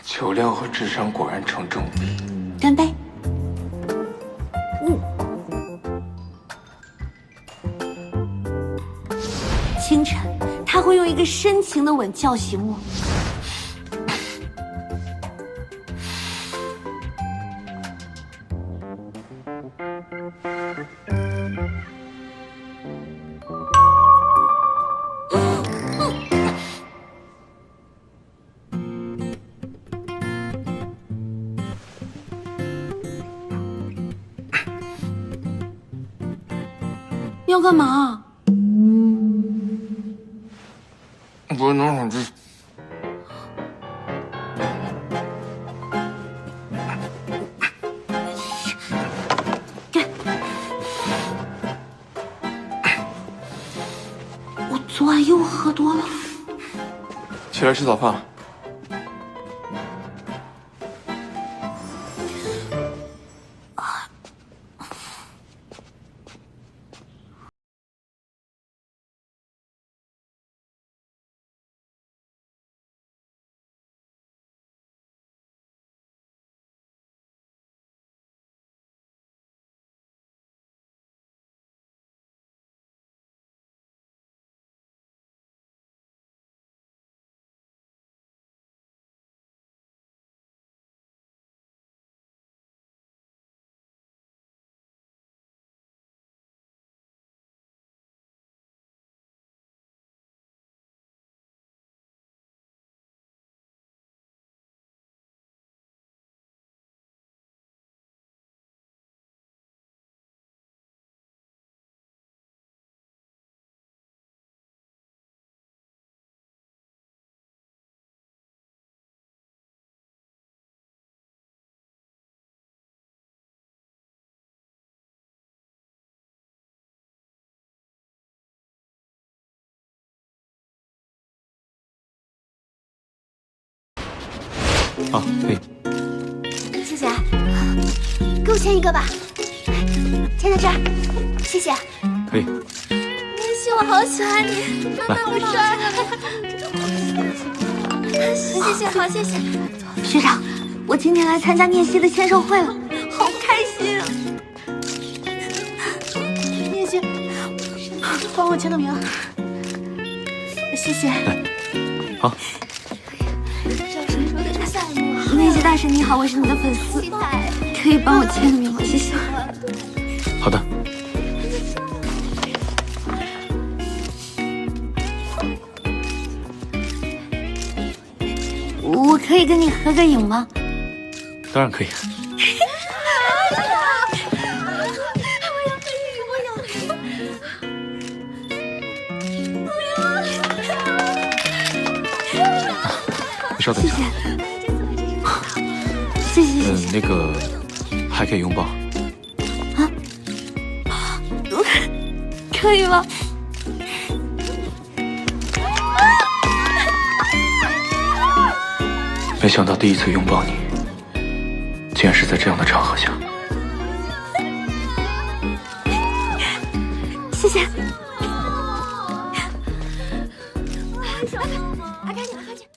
酒量和智商果然成正比。干杯！清晨，他会用一个深情的吻叫醒我。你要干嘛？我拿手机。我昨晚又喝多了。起来吃早饭。啊，可以。谢谢，给我签一个吧，签在这儿，谢谢。可以。念希，我好喜欢你，妈妈好帅啊！谢谢，好谢谢。学长，我今天来参加念希的签售会了，好开心啊！念希，帮我签个名，谢谢。好。念希大神你好，我是你的粉丝，可以帮我签个名吗？谢谢。好的。我可以跟你合个影吗？当然可以。你稍等一下。谢谢。那个还可以拥抱。啊？可以吗？没想到第一次拥抱你，竟然是在这样的场合下。谢谢。